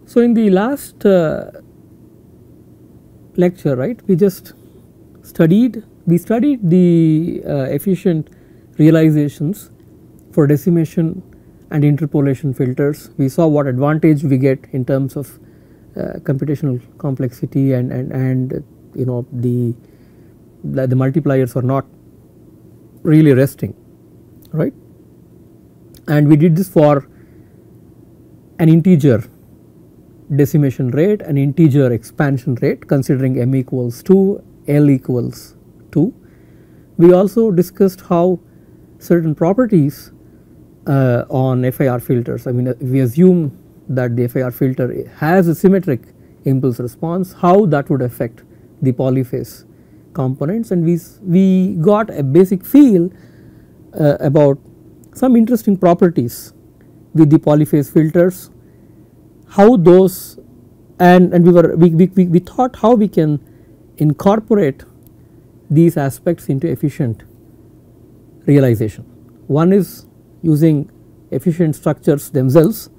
So, in the last lecture, right, we studied the efficient realizations for decimation and interpolation filters. We saw what advantage we get in terms of computational complexity and you know the multipliers are not really resting, right, and we did this for an integer decimation rate, an integer expansion rate considering m equals 2, L equals 2. We also discussed how certain properties on FIR filters, I mean if we assume that the FIR filter has a symmetric impulse response, how that would affect the polyphase components, and we got a basic feel about some interesting properties with the polyphase filters, how those and we thought how we can incorporate these aspects into efficient realization. One is using efficient structures themselves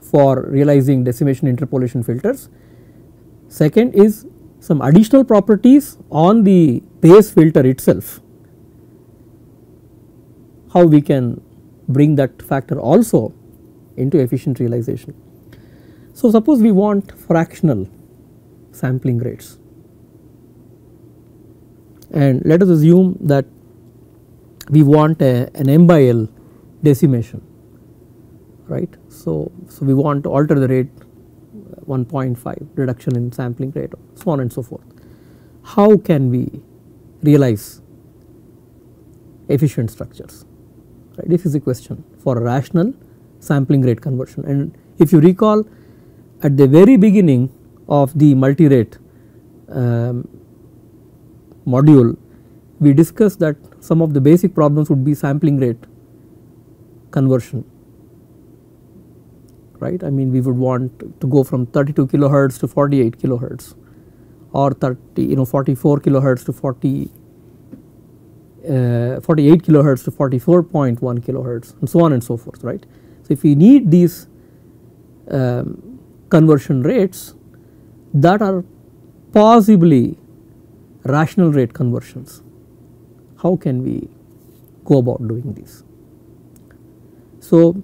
for realizing decimation interpolation filters. Second is some additional properties on the base filter itself, how we can bring that factor also into efficient realization. So, suppose we want fractional sampling rates, and let us assume that we want an m by L decimation, right. So, we want to alter the rate 1.5 reduction in sampling rate, so on and so forth. How can we realize efficient structures, right? This is a question for a rational sampling rate conversion. And if you recall, at the very beginning of the multi-rate module, we discussed that some of the basic problems would be sampling rate conversion, right. I mean we would want to go from 32 kilohertz to 48 kilohertz, or 44 kilohertz to 48 kilohertz to 44.1 kilohertz, and so on and so forth, right. So, if we need these conversion rates that are possibly rational rate conversions, how can we go about doing this? So,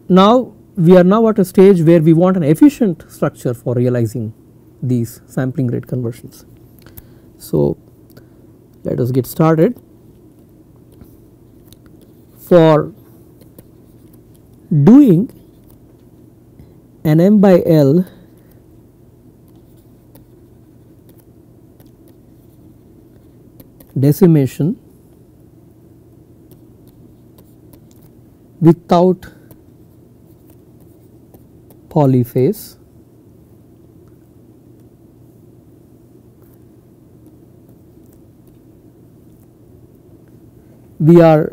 now we are now at a stage where we want an efficient structure for realizing these sampling rate conversions. So, let us get started. For doing an m by L decimation without polyphase, we are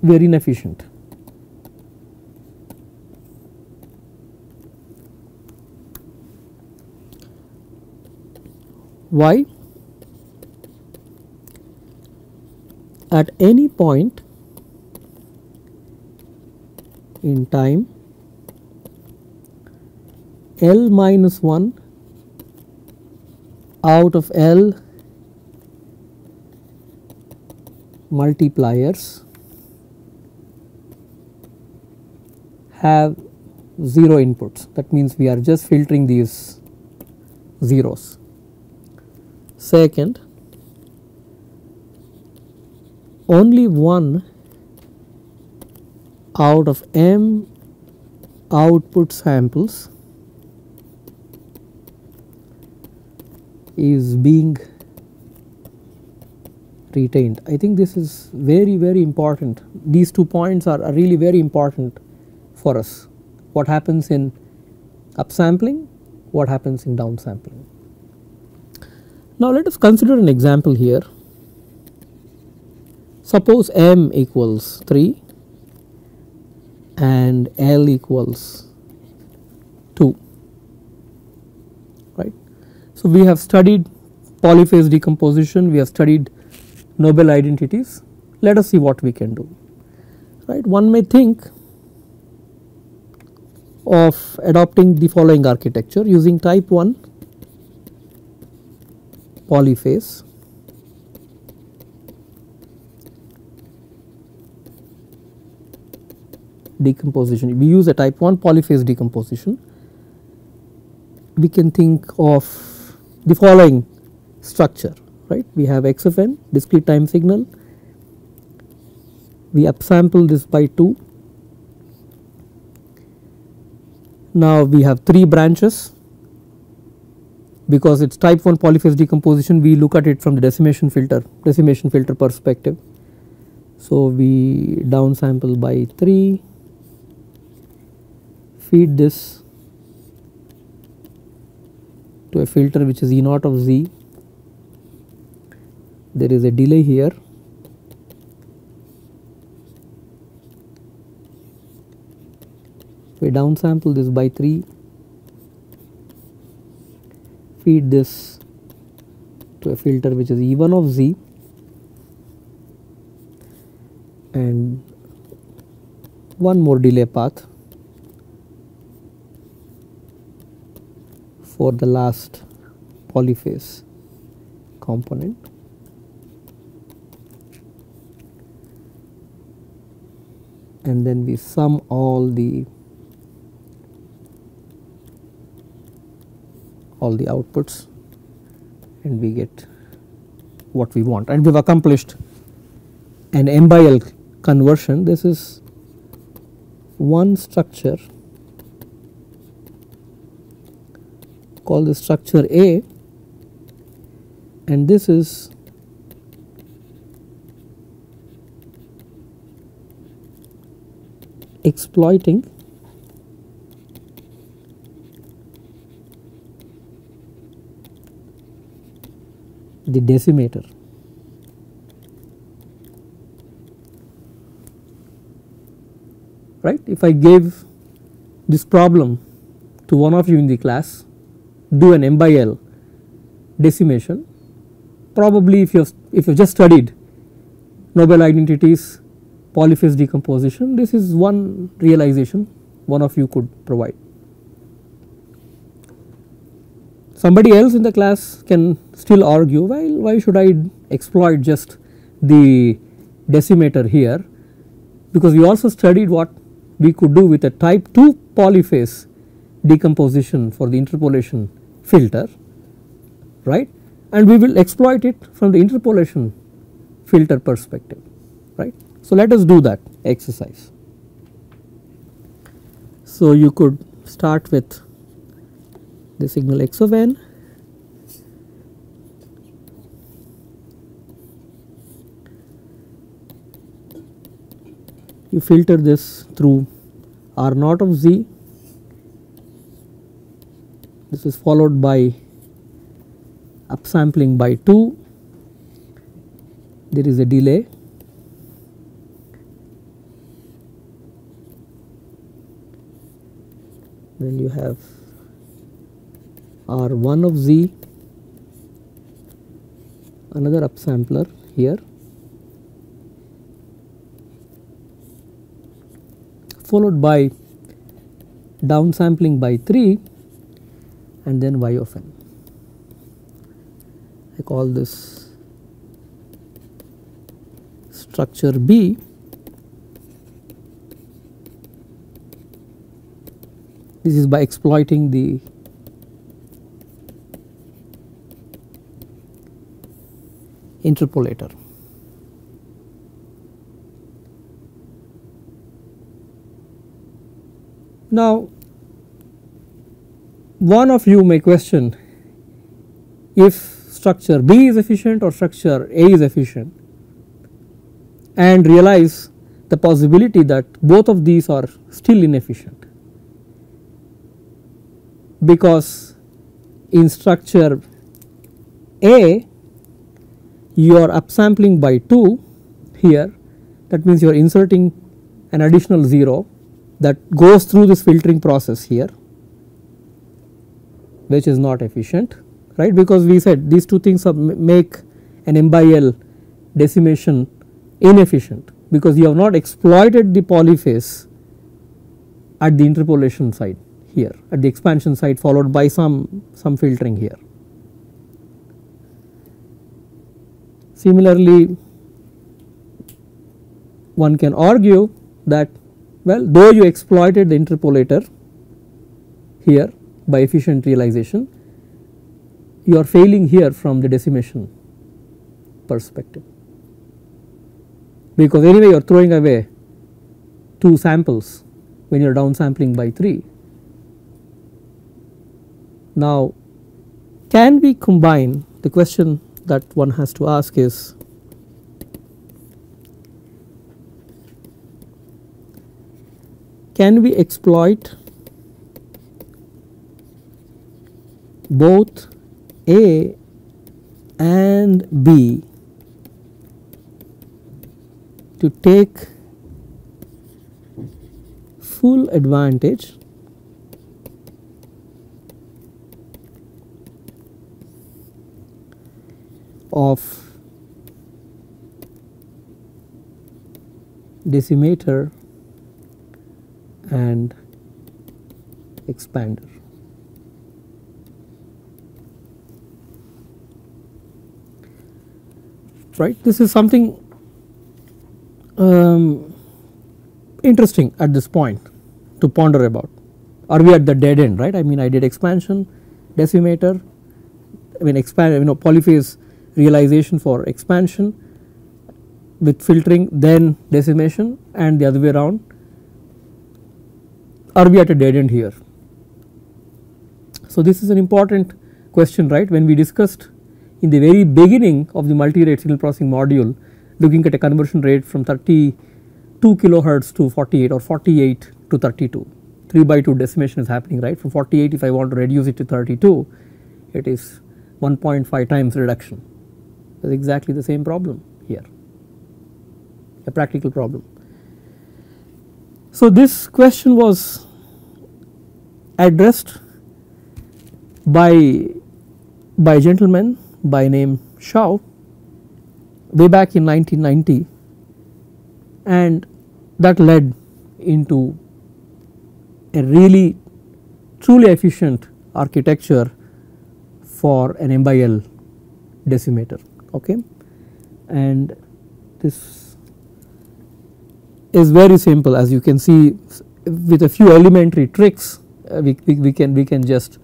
very inefficient. Why? At any point in time, L minus 1 out of L multipliers have 0 inputs. That means we are just filtering these zeros. Second, only 1 out of m output samples is being retained. I think this is very important. These 2 points are really very important for us. What happens in upsampling, what happens in downsampling. Now let us consider an example here. Suppose m equals 3 and L equals 2, right. So, we have studied polyphase decomposition, we have studied Nobel identities. Let us see what we can do, right. One may think of adopting the following architecture using type 1 polyphase decomposition. We use a type 1 polyphase decomposition. We can think of the following structure, right. We have x of n, discrete time signal, we upsample this by 2. Now we have 3 branches. Because it is type 1 polyphase decomposition, we look at it from the decimation filter perspective. So we downsample by 3, feed this to a filter which is E naught of z. There is a delay here. We downsample this by 3, feed this to a filter which is E1 of z, and one more delay path for the last polyphase component. And then we sum all the outputs and we get what we want, and we have accomplished an M by L conversion. This is one structure, call the structure A, and this is exploiting the decimator. Right? If I gave this problem to one of you in the class, do an M by L decimation, probably if you have just studied Nobel identities, polyphase decomposition, this is one realization one of you could provide. Somebody else in the class can still argue, well, why should I exploit just the decimator here, because we also studied what we could do with a type 2 polyphase decomposition for the interpolation filter, right, and we will exploit it from the interpolation filter perspective, right. So, let us do that exercise. So, you could start with the signal x of n, you filter this through R naught of z, this is followed by upsampling by 2, there is a delay, then you have R1 of z, another upsampler here, followed by downsampling by 3 and then y of n. I call this structure B. This is by exploiting the interpolator. Now, one of you may question if structure B is efficient or structure A is efficient, and realize the possibility that both of these are still inefficient, because in structure A you are upsampling by 2 here, that means you are inserting an additional 0 that goes through this filtering process here, which is not efficient, right, because we said these two things make an M by L decimation inefficient, because you have not exploited the polyphase at the interpolation side here, at the expansion side, followed by some filtering here. Similarly, one can argue that, well, though you exploited the interpolator here by efficient realization, you are failing here from the decimation perspective, because anyway you are throwing away 2 samples when you are downsampling by 3. Now, can we combine, the question that one has to ask is, can we exploit both A and B to take full advantage of decimator and expander? Right, this is something interesting at this point to ponder about. Are we at the dead end, right? I mean, I did expansion, decimator, I mean polyphase realization for expansion with filtering, then decimation, and the other way around. Are we at a dead end here? So this is an important question, right? When we discussed in the very beginning of the multi-rate signal processing module, looking at a conversion rate from 32 kilohertz to 48 or 48 to 32, 3/2 decimation is happening, right? From 48, if I want to reduce it to 32, it is 1.5 times reduction. That is exactly the same problem here, a practical problem. So this question was addressed by a gentleman by name Shaw way back in 1990, and that led into a really truly efficient architecture for an M/L decimator, okay. And this is very simple, as you can see, with a few elementary tricks we can just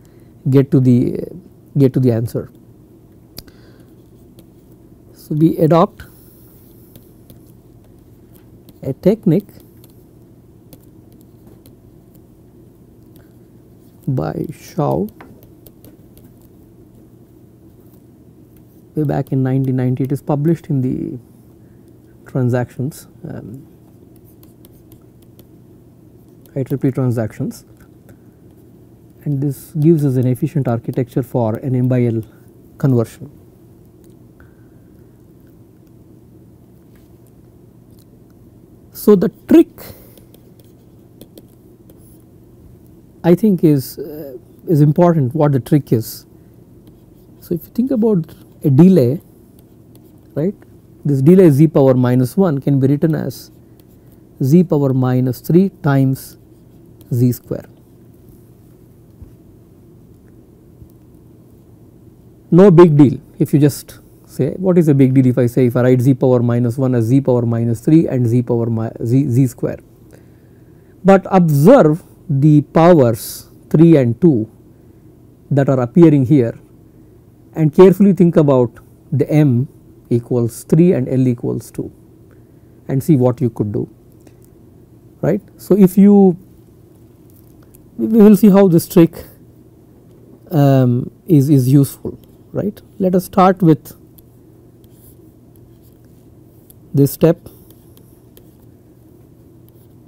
get to the answer. So we adopt a technique by Shaw way back in 1990. It is published in the Transactions, IEEE Transactions, and this gives us an efficient architecture for an M/L conversion. So the trick, I think, is important, what the trick is. So if you think about a delay, right, this delay z power minus 1 can be written as z power minus 3 times z square. No big deal if you just say, what is a big deal if I say, if I write z power minus 1 as z power minus 3 and z power z square. But observe the powers 3 and 2 that are appearing here, and carefully think about the m equals 3 and l equals 2 and see what you could do, right. So if you, we will see how this trick is useful, right. Let us start with this step.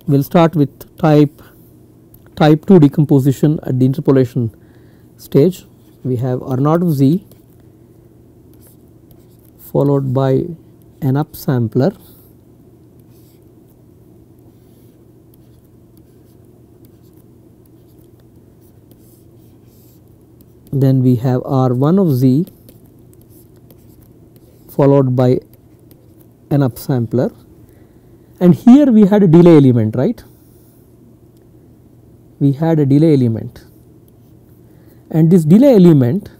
We will start with type 2 decomposition at the interpolation stage. We have R naught of z followed by an upsampler, then we have R1 of z followed by an upsampler, and here we had a delay element, right. we had a delay element, and this delay element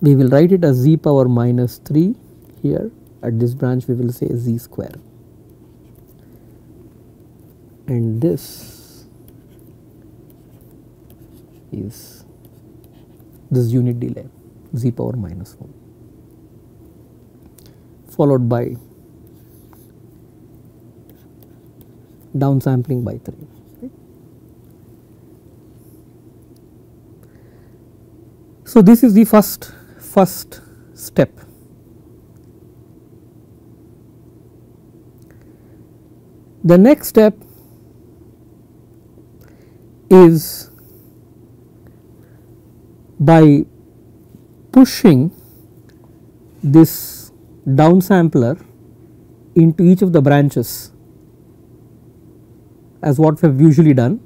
we will write it as z power minus 3. Here at this branch we will say z square, and this is this unit delay z power minus 1, followed by downsampling by 3. Okay. So this is the first step. The next step is by pushing this downsampler into each of the branches as what we have usually done,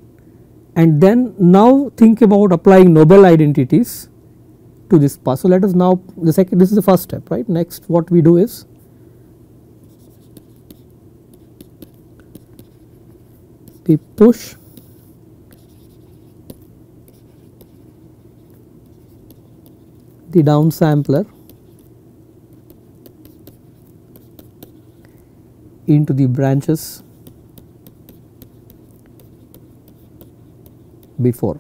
and then now think about applying Nobel identities to this path. So let us now, this is the first step, right? Next what we do is we push the downsampler into the branches before.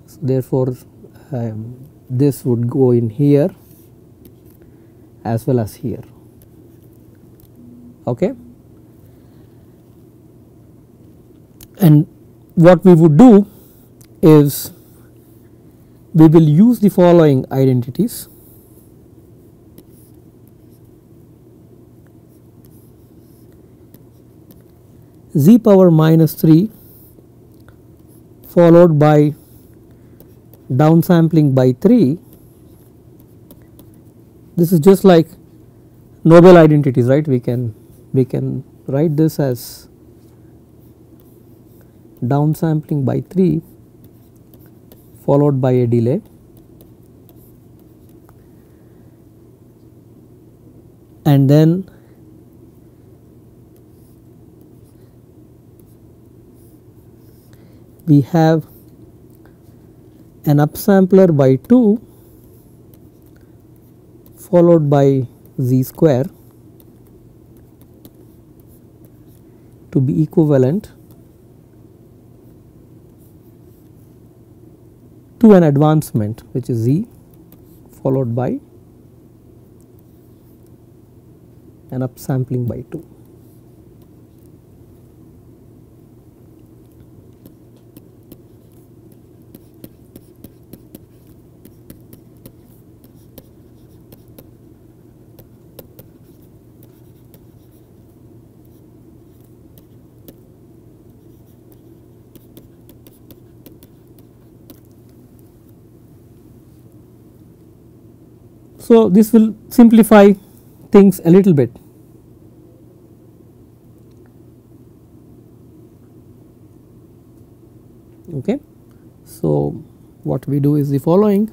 So therefore, this would go in here as well as here. Okay. And what we would do is we will use the following identities. Z power minus 3 followed by downsampling by 3. This is just like Nobel identities, right? We can write this as downsampling by 3 followed by a delay, and then we have an upsampler by 2 followed by z square to be equivalent to an advancement which is z followed by an upsampling by 2. So this will simplify things a little bit. Okay. So what we do is the following.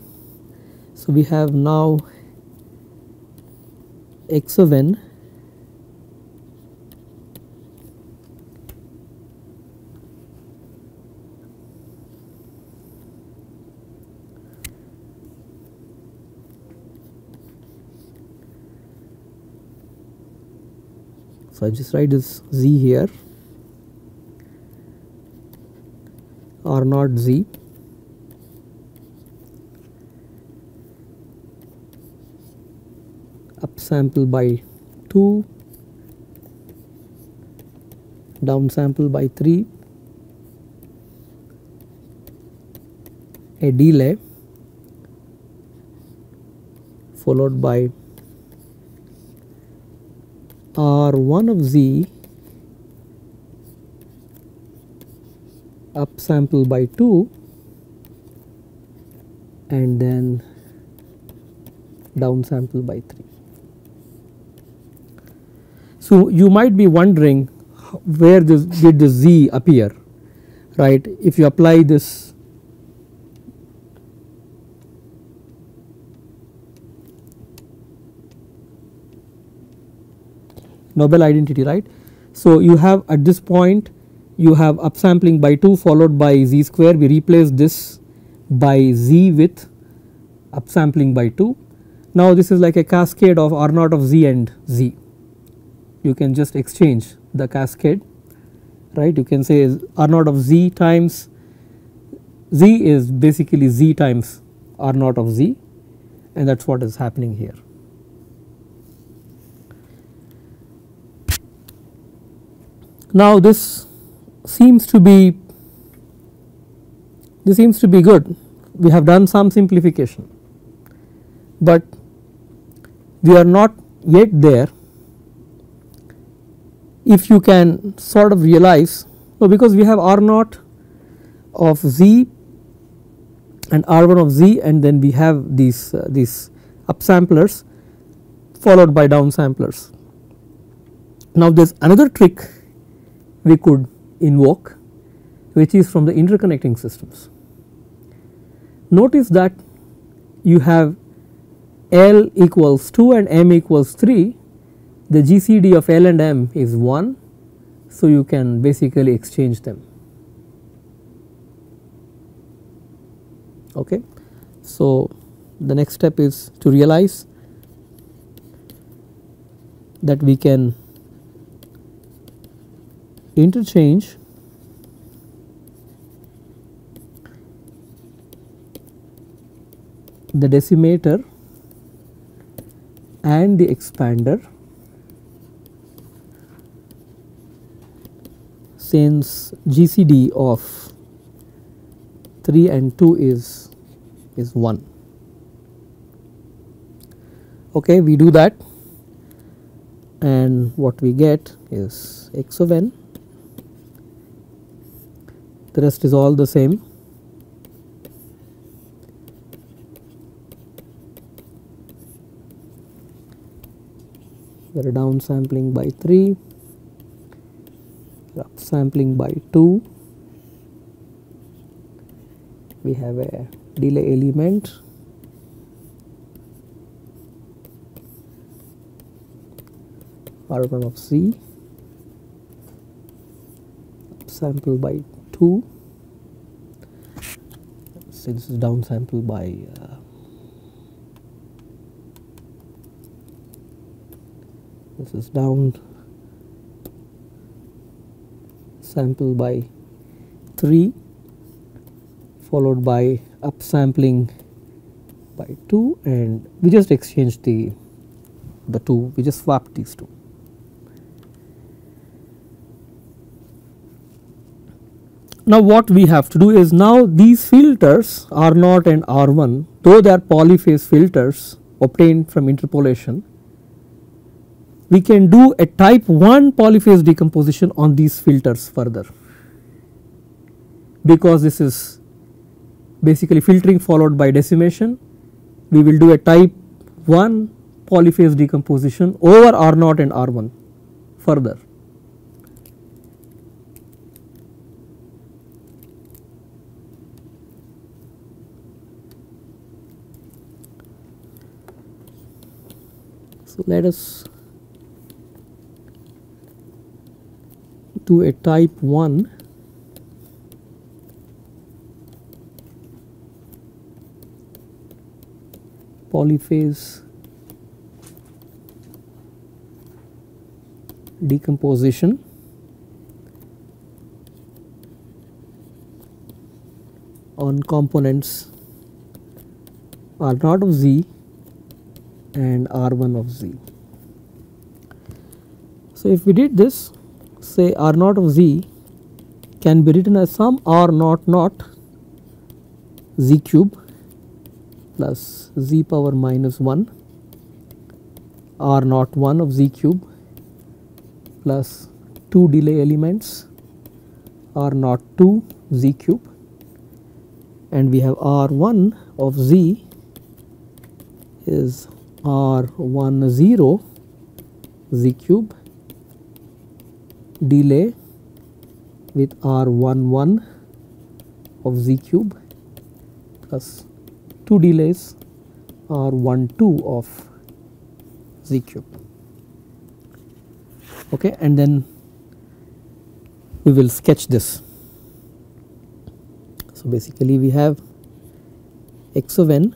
So we have now x of n so I just write this z here, r naught z upsample by 2, downsample by 3, a delay followed by r1 of z upsample by 2, and then downsample by 3. So you might be wondering where did the z appear, right? If you apply this Nobel identity, right? So you have at this point you have upsampling by 2 followed by z square. We replace this by z with upsampling by 2. Now this is like a cascade of R naught of z and z. You can just exchange the cascade, right. You can say R naught of z times z is basically z times R naught of z, and that is what is happening here. Now this seems to be good. We have done some simplification, but we are not yet there. If you can sort of realize, so because we have R naught of z and R1 of z, and then we have these upsamplers followed by downsamplers. Now there is another trick we could invoke, which is from the interconnecting systems. Notice that you have L equals 2 and M equals 3, the GCD of L and M is 1, so you can basically exchange them. Okay. So the next step is to realize that we can interchange the decimator and the expander, since GCD of 3 and 2 is 1. Okay, we do that, and what we get is x of n. The rest is all the same. We are downsampling by 3, upsampling by 2. We have a delay element, R1 of z, upsample by 2. So this is downsample by this is down sample by 3 followed by upsampling by 2, and we just exchanged the 2, we just swapped these 2. Now what we have to do is, now these filters R0 and R1, though they are polyphase filters obtained from interpolation, we can do a type 1 polyphase decomposition on these filters further, because this is basically filtering followed by decimation. We will do a type 1 polyphase decomposition over R0 and R1 further. So let us do a type 1 polyphase decomposition on components R0 of z and R1 of z. So if we did this, say R0 of z can be written as some R0 naught z cube plus z power minus 1 R0 1 of z cube plus 2 delay elements R0 2 z cube, and we have R1 of z is R1 0 z cube delay with R1 1 of z cube plus 2 delays R1 2 of z cube. Okay, and then we will sketch this. So basically we have x of n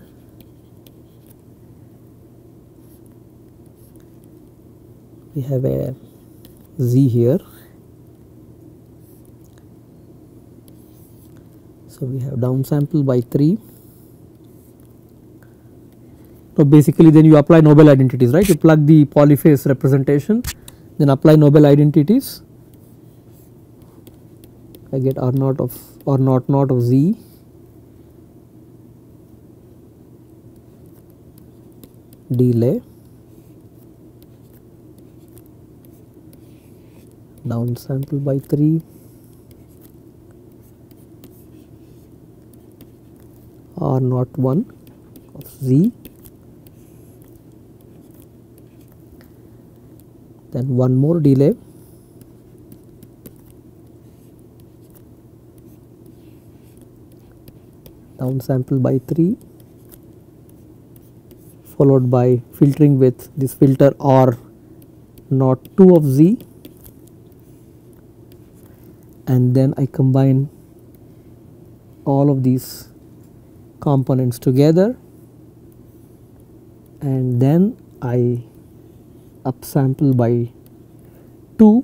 we have a z here. So we have downsample by 3. So basically then you apply Nobel identities, right? You plug the polyphase representation, then apply Nobel identities. I get R naught of z delay downsample by 3 R naught 1 of z, then one more delay downsample by 3 followed by filtering with this filter R naught 2 of z, and then I combine all of these components together, and then I upsample by 2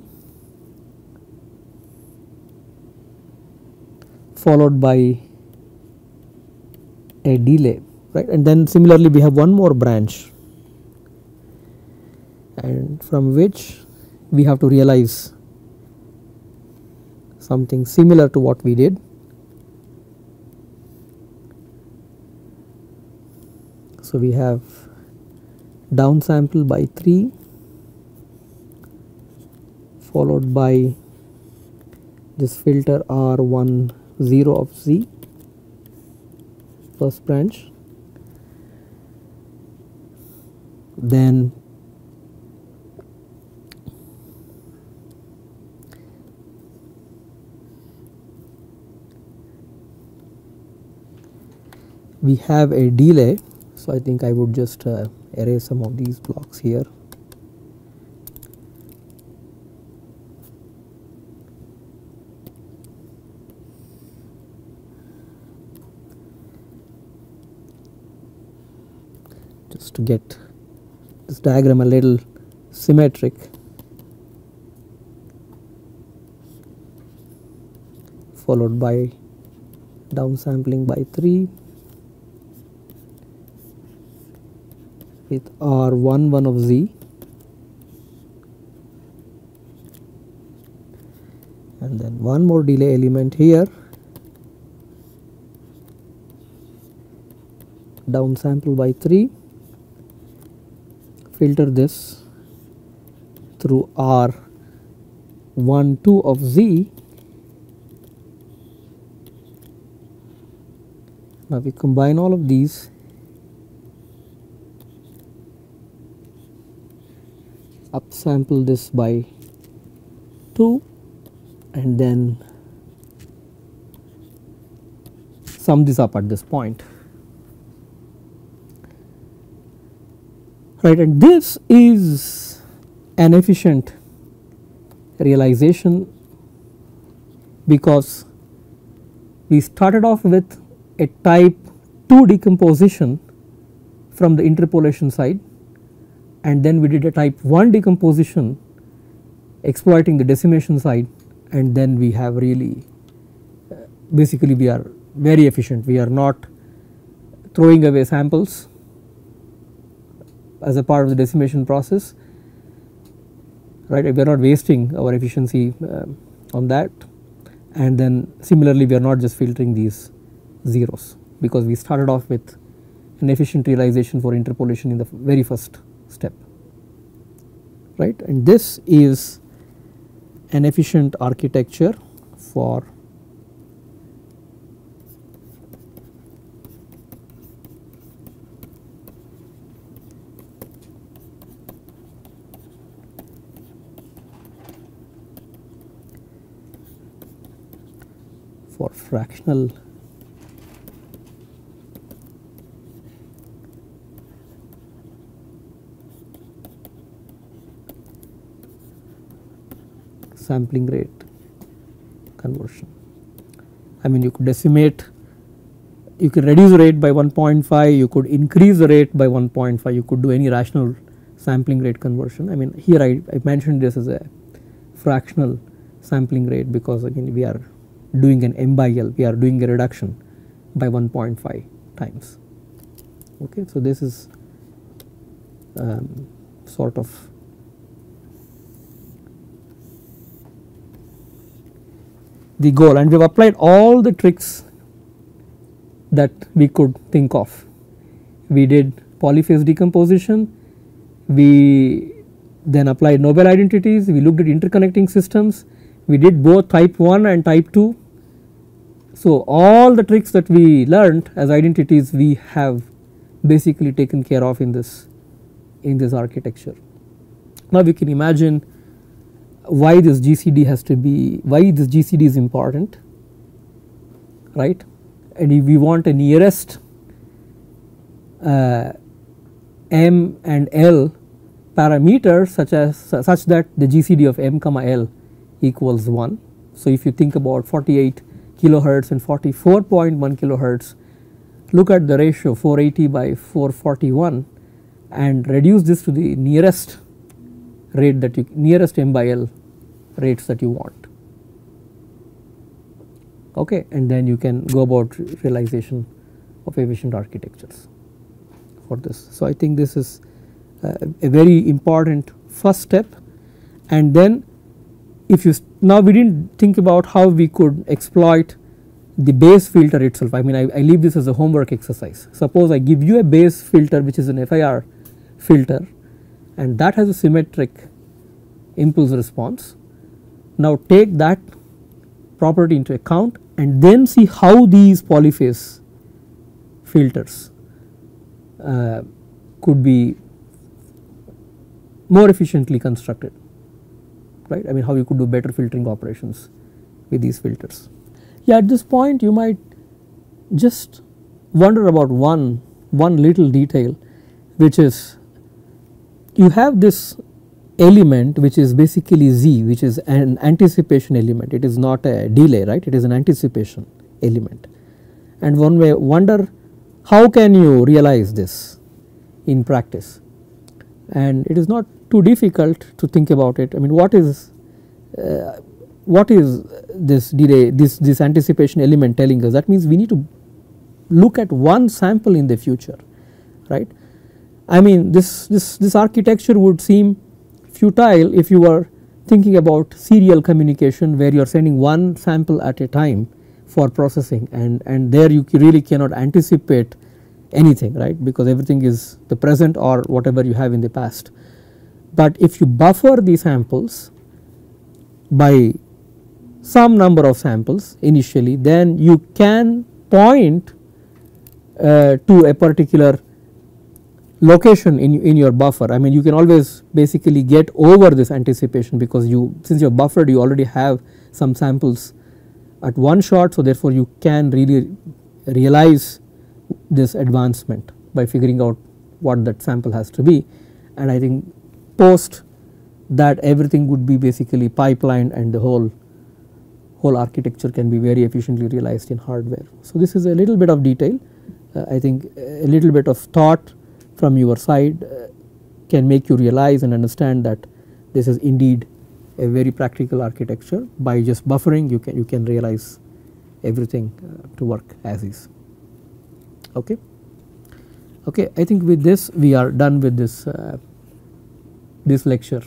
followed by a delay, right? And then similarly we have one more branch, and from which we have to realize something similar to what we did. So we have downsample by 3 followed by this filter R10 of z, first branch, then we have a delay. So I think I would just erase some of these blocks here. Just to get this diagram a little symmetric. Followed by downsampling by 3 with R11 of z, and then one more delay element here, downsample by 3, filter this through R12 of z. Now we combine all of these, upsample this by 2, and then sum this up at this point, right? And this is an efficient realization because we started off with a type 2 decomposition from the interpolation side, and then we did a type 1 decomposition exploiting the decimation side, and then we have really basically we are very efficient. We are not throwing away samples as a part of the decimation process, right? We are not wasting our efficiency on that, and then similarly we are not just filtering these zeros because we started off with an efficient realization for interpolation in the very first step, right? And this is an efficient architecture for fractional sampling rate. conversion. I mean, you could decimate, you could reduce the rate by 1.5, you could increase the rate by 1.5, you could do any rational sampling rate conversion. I mean, here I mentioned this as a fractional sampling rate because again we are doing an m by l, we are doing a reduction by 1.5 times. Okay, so this is sort of the goal, and we have applied all the tricks that we could think of. We did polyphase decomposition, we then applied Nobel identities, we looked at interconnecting systems, we did both type 1 and type 2. So, all the tricks that we learned as identities we have basically taken care of in this architecture. Now, we can imagine why this GCD has to be, why this GCD is important, right, and if we want a nearest M and L parameters such that the GCD of M comma L equals 1. So, if you think about 48 kilohertz and 44.1 kilohertz, look at the ratio 480 by 441 and reduce this to the nearest rate that you, nearest M by L rates that you want. Okay, and then you can go about realization of efficient architectures for this. So, I think this is a very important first step, and then if you now we did not think about how we could exploit the base filter itself. I mean, I leave this as a homework exercise. Suppose I give you a base filter which is an FIR filter and that has a symmetric impulse response. Now, take that property into account and then see how these polyphase filters could be more efficiently constructed, right. I mean, how you could do better filtering operations with these filters. Yeah, at this point you might just wonder about one little detail, which is you have this element which is basically Z, which is an anticipation element. It is not a delay, right, it is an anticipation element, and one may wonder how can you realize this in practice, and it is not too difficult to think about it. I mean, what is this delay, this anticipation element telling us? That means we need to look at one sample in the future, right. I mean, this architecture would seem futile if you were thinking about serial communication where you are sending one sample at a time for processing, and there you really cannot anticipate anything, right, because everything is the present or whatever you have in the past. But if you buffer the samples by some number of samples initially, then you can point to a particular location in your buffer. I mean, you can always basically get over this anticipation because since you have buffered, you already have some samples at one shot. So, therefore, you can really realize this advancement by figuring out what that sample has to be, and I think post that everything would be basically pipelined and the whole architecture can be very efficiently realized in hardware. So, this is a little bit of detail. I think a little bit of thought from your side can make you realize and understand that this is indeed a very practical architecture. By just buffering you can realize everything to work as is. Okay. Okay, I think with this we are done with this lecture.